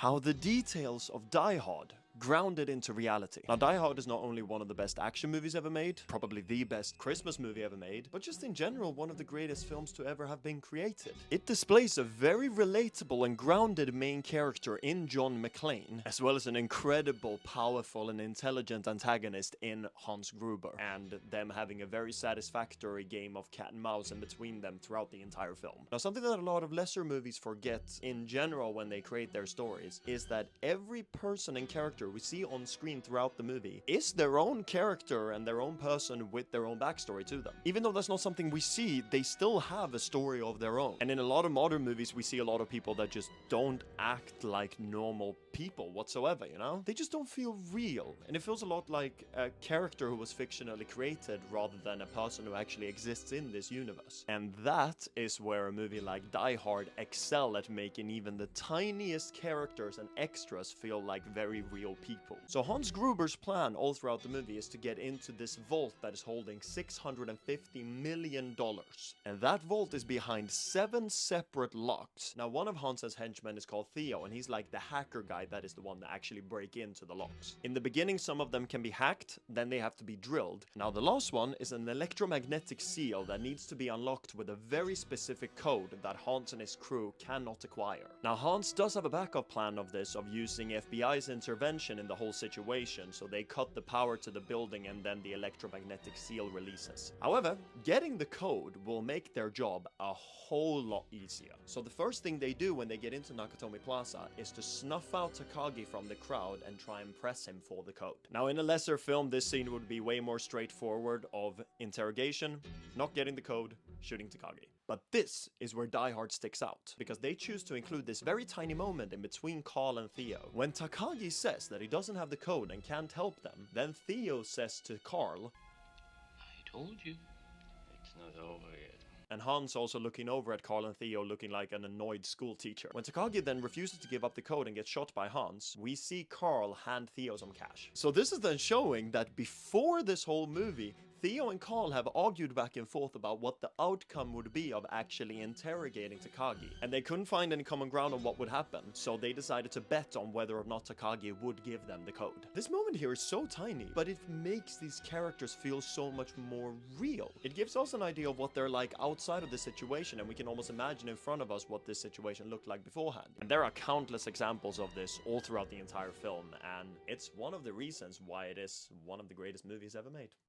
how the details of Die Hard grounded into reality. Now, Die Hard is not only one of the best action movies ever made, probably the best Christmas movie ever made, but just in general, one of the greatest films to ever have been created. It displays a very relatable and grounded main character in John McClane, as well as an incredible, powerful, and intelligent antagonist in Hans Gruber, and them having a very satisfactory game of cat and mouse in between them throughout the entire film. Now, something that a lot of lesser movies forget in general when they create their stories is that every person and character we see on screen throughout the movie is their own character and their own person with their own backstory to them. Even though that's not something we see, they still have a story of their own. And in a lot of modern movies, we see a lot of people that just don't act like normal people whatsoever, you know? They just don't feel real. And it feels a lot like a character who was fictionally created rather than a person who actually exists in this universe. And that is where a movie like Die Hard excel at making even the tiniest characters and extras feel like very real people. So Hans Gruber's plan all throughout the movie is to get into this vault that is holding $650 million. And that vault is behind 7 separate locks. Now, one of Hans's henchmen is called Theo, and he's like the hacker guy that is the one that actually break into the locks. In the beginning, some of them can be hacked, then they have to be drilled. Now, the last one is an electromagnetic seal that needs to be unlocked with a very specific code that Hans and his crew cannot acquire. Now, Hans does have a backup plan of this, of using FBI's intervention in the whole situation, so they cut the power to the building and then the electromagnetic seal releases. However, getting the code will make their job a whole lot easier. So the first thing they do when they get into Nakatomi Plaza is to snuff out Takagi from the crowd and try and press him for the code. Now, in a lesser film, this scene would be way more straightforward of interrogation, not getting the code, shooting Takagi. But this is where Die Hard sticks out, because they choose to include this very tiny moment in between Carl and Theo. When Takagi says that he doesn't have the code and can't help them, then Theo says to Carl, I told you, it's not over yet. And Hans also looking over at Carl and Theo looking like an annoyed school teacher. When Takagi then refuses to give up the code and gets shot by Hans, we see Carl hand Theo some cash. So this is then showing that before this whole movie, Theo and Carl have argued back and forth about what the outcome would be of actually interrogating Takagi, and they couldn't find any common ground on what would happen, so they decided to bet on whether or not Takagi would give them the code. This moment here is so tiny, but it makes these characters feel so much more real. It gives us an idea of what they're like outside of the situation, and we can almost imagine in front of us what this situation looked like beforehand. And there are countless examples of this all throughout the entire film, and it's one of the reasons why it is one of the greatest movies ever made.